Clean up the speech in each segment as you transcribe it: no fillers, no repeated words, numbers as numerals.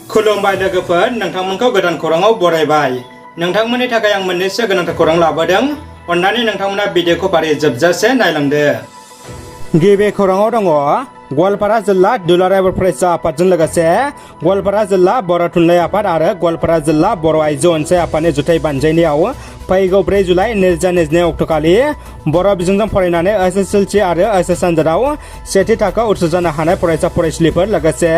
खुलुमबाय लोगोफोर नोंथांमोनखौ गोदान खौराङाव बरायबाय। नोंथांमोननि थाखाय आं मोननैसो गोनांथार खौरां लाबोदों। अन्नानै नोंथांमोना भिडिअखौ फारि जोबजासे नायलांदो। गिबि खौराङाव दङ गवालपारा जिल्ला दुलाराय बर' फरायसा आफादजों लोगोसे गवालपारा जिल्ला बर' थुनलाइ आफाद आरो गवालपारा जिल्ला बर' आइजो अनसाय आफादनि जुथाइ बानजायनायाव फैगौ 4 जुलाइ 2022 अक्ट'खालि बर' बिजोंजों फरायनानै एसएसएलसि आरो एचएस आनजादाव सेथि थाखोआव उथ्रिसारनो हानाय फरायसा फरायसुलिफोर लोगोसे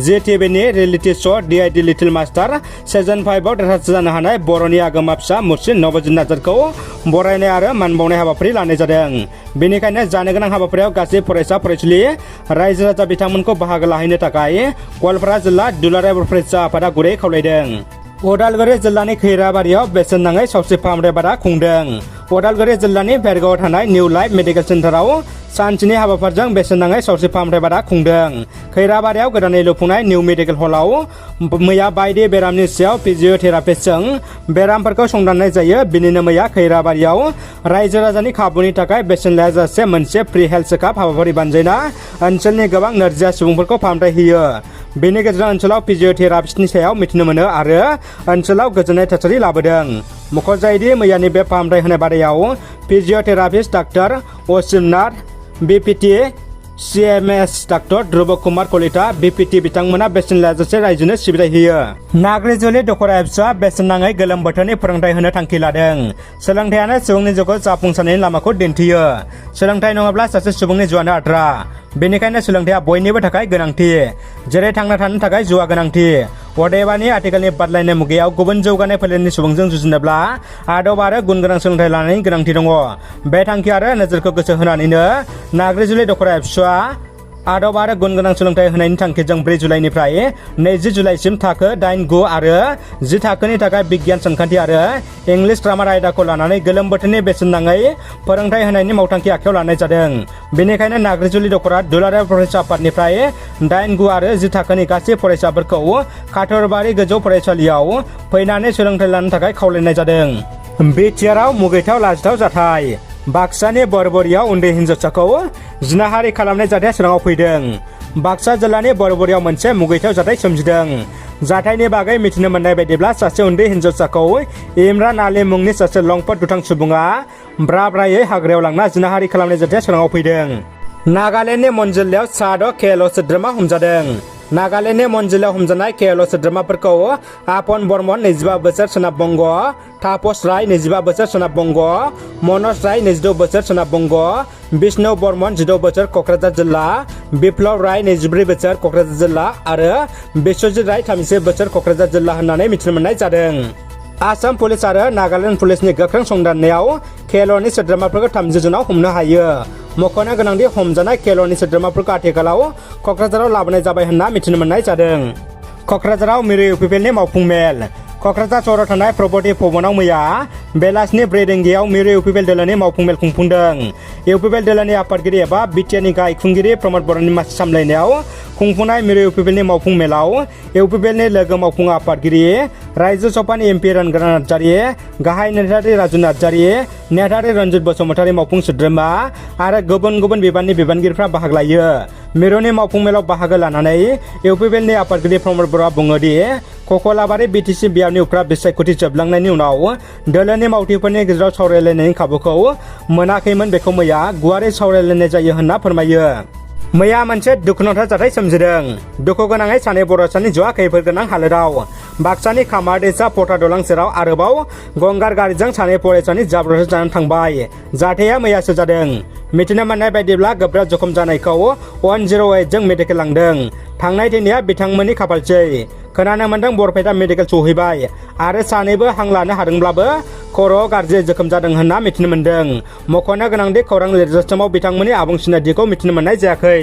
जिटिभिनि reality show' DID little master season 5 आव देरहासार जानो हानाय बर'नि आगोमा फिसा मुस्रि नबजित नार्जारीखौ बरायनाय आरो मान बावनाय हाबाफारि लानाय जादों। बेनिखायनो जानो गोनां हाबाफारियाव गासै फरायसा फरायसुलि रायजो राजा बिथांमोनखौ बाहागो लाहैनो थाखाय गवालपारा जिल्ला दुलाराय बर' फरायसा आफादा गुरै खावलायदों। उदालगुरि जिल्लानि खैराबारियाव बेसेन नाङै सावस्रि फाहामथाय बादा खुंदों। उदालगुरि जिल्लानि भेरगावआव थानाय निउ लाइफ मेडिकेल सेन्टाराव सानसेनि हाबाफारिजों बेसेन नाङै सावस्रि फाहामथाय बादा खुंदों। खैराबारियाव गोदानै लुफुंनाय निउ मेडिकेल हलाव मैया बायदि बेरामनि सायाव फिजिअथेरापिस्टजों बेरामफोरखौ संदाननाय जायो। बिनिनो मैया खैराबारियाव रायजो राजानि खाबुनि थाखाय बेसेन लायाजासे मोनसे फ्रि हेल्थ चेकआप हाबाफारि बानजायना ओनसोलनि गोबां नोरजिया सुबुंफोरखौ फाहामथाय होयो। बेनि गेजेरजों ओनसोलाव फिजिअथेरापिस्टनि सायाव मिथिनो मोनो आरो ओनसोलाव गोजोननाय थासारि लाबोदों। मख'जायोदि मैयानि बे फाहामथाय होनाय बादायाव फिजिअथेरापिस्ट डाक्टर असिमनाथ बिपिटि CMS डाक्टर ध्रुब कुमार कलिता बिपिटि बिथांमोना बेसेन लायाजासे रायजोनो सिबिथाय होयो। नाग्रिजुलि दख'रा एबसुआ बेसेन नाङै गोलोम बोथोरनि फोरोंथाय होनो थांखि लादों। सोलोंथायानो सुबुंनि जिउखौ जाफुंसारनायनि लामाखौ दिन्थियो। सोलोंथाय नङाब्ला सासे सुबुंनि जिउआनो आद्रा। बेनिखायनो सोलोंथाया बयनिबो थाखाय गोनांथि, जेरै थांना थानो थाखाय जिउआ गोनांथि। अदेबानि आथिखालनि बादायलायनाय मुगायाव गुबुन जौगानाय फोलेरनि सुबुंजों जुजिनोब्ला आदब आरो गुन गोनां सोलोंथाय लानायनि गोनांथि दङ। बे थांखि आरो नोजोरखौ गोसो होनानैनो नाग्रिजुलि दख'रा एबसुआ आदब आरो गुन गोनां सोलोंथाय होनायनि थांखिजों 4 जुलाइनिफ्राय 20 जुलाइसिम थाखो 8, 9 आरो 10 थाखोनि थाखाय बिगियान सानखान्थि आरो इंलिश ग्रामार आयदाखौ लानानै गोलोम बोथोरनि बेसेन नाङै फोरोंथाय होनायनि मावथांखि आखायाव लानाय जादों। बेनिखायनो नाग्रिजुलि दख'रा दुलाराय फरायसा आफादनिफ्राय 8, 9 आरो 10 थाखोनि गासै फरायसाफोरखौ काथरबारि गोजौ फरायसालियाव फैनानै सोलोंथाय लानो थाखाय खावलायनाय जादों। बिटिआरआव मुगैथाव लाजिथाव जाथाय। बाक्सानि बरबरियाव उन्दै हिन्जावसाखौ जिनाहारि खालामनाय जाथाया सोराङाव फैदों। बाक्सा जिल्लानि बरबरियाव मोनसे मुगैथाव जाथाय सोमजिदों। जाथायनि बागै मिथिनो मोननाय बायदिब्ला सासे उन्दै हिन्जावसाखौ इमरान आली मुंनि सासे लंपट दुथां सुबुङा ब्रा-ब्रायै हाग्रायाव लांना जिनाहारि खालामनाय जाथाया सोराङाव फैदों। नागालेण्डनि मन जिल्लायाव सा 6 KL सोद्रोमा हमजादों। नागालेण्डनि मन जिल्लायाव हमजानाय KL सोद्रोमाफोरखौ आपन बर्मन 25 बोसोर सोनाब बंग, तापस राय 25 बोसोर सोनाब बंग, मनज राय 26 बोसोर सोनाब बंग, बिष्णु बर्मन 16 बोसोर क'क्राझार जिल्ला, बिप्लब राय 24 बोसोर क'क्राझार जिल्ला आरो बिश्वजित राय 30 बोसोर क'क्राझार जिल्ला होननानै मिथिनो मोननाय जादों। आसाम पुलिस आरो नागालेण्ड पुलिसनि गोख्रों संदाननायाव KLनि सोद्रोमाफोरखौ 30 जुनाव हमनो हायो। मख'नो गोनांदि हमजानाय KLनि सोद्रोमाफोरखौ आथिखालाव क'क्राझाराव लाबोनाय जाबाय होनना मिथिनो मोननाय जादों। क'क्राझाराव मिरु इउपिपिएलनि मावफुं मेल। क'क्राझार सहराव थानाय प्रगति भवनाव मैया बेलासिनि 4 रिंगायाव मिरु इउपिपिएल दोलोनि मावफुं मेल खुंफुंदों। इउपिपिएल दोलोनि आफादगिरि एबा बिटिआरनि गाहाय खुंगिरि प्रमद बर'नि मासि सामलायनायाव खुंफुंनाय मिरु इउपिपिएलनि मावफुं मेलाव इउपिपिएलनि लोगो मावफुं आफादगिरि रायजो सभानि MP रानगोरा नार्जारी, गाहाय नेहाथारि राजु नार्जारी, नेहाथारि रन्जित बसुमतारी मावफुं सोद्रोमा आरो गुबुन गुबुन बिबाननि बिबानगिरिफ्रा बाहागो लायो। मिरुनि मावफुं मेलाव बाहागो लानानै इउपिपिएलनि आफादगिरि प्रमद बर'आ बुङोदि ककलाबारि BTC बियाबनि उफ्रा बिसायख'थि जोबलांनायनि उनाव दोलोनि मावथिफोरनि गेजेराव सावरायलायनायनि खाबुखौ मोनाखैमोन, बेखौ मैया गुवारै सावरायलायनाय जायो होनना फोरमायो। मैया मोनसे दुखुनांथाव जाथाय सोमजिदों। दुखु गोनाङै सानै बर'सानि जिउआ खैफोद गोनां हालोदाव। बाक्सानि खामार दैसा पथा दलां सेराव आरोबाव गंगार गारिजों सानै फरायसानि जाब्रबथाय जानानै थांबाय। जाथाया मैयासो जादों। मिथिनो मोननाय बायदिब्ला गोब्राब जखम जानायखौ 108 जों मेडिकेल लांदों। थांनाय थैनाया बिथांमोननि खाफालसै। खोनानो मोनदों बरपेटा मेडिकेल सहैबाय आरो सानैबो हां लानो हादोंब्लाबो खर'आव गाज्रि जोखोम जादों होनना मिथिनो मोनदों। मख'नो गोनांदि खौरां लिरजासिमाव बिथांमोननि आबुं सिनायथिखौ मिथिनो मोननाय जायाखै।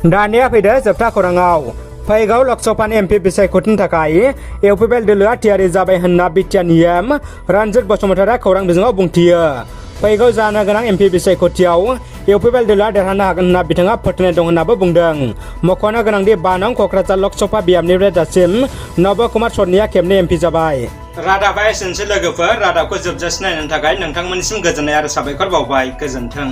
दानिया फैदो जोबथा खौराङाव। फैगौ लकसभानि MP बिसायख'थिनि थाखाय इउपिपिएल दोलोआ थियारि जाबाय होनना बिटिआरनि एम रन्जित बसुमतारीया खौरां बिजोङाव बुंथियो। फैगौ जानो गोनां MP बिसायख'थियाव इउपिपिएल दोलोआ देरहानो हागोन होनना बिथाङा फोथायनाय दं होननाबो बुंदों। मख'नो गोनांदि 5 नं क'क्राझार लकसभा बियाबनिफ्राय दासिम नब कुमार सनिया खेबनै MP जाबाय। रादाबा एसेनोसै लोगोफोर। रादाबखौ जोबजासिम नायनो थाखाय नोंथांमोननिसिम गोजोननाय आरो साबायखर बावबाय। गोजोन्थों।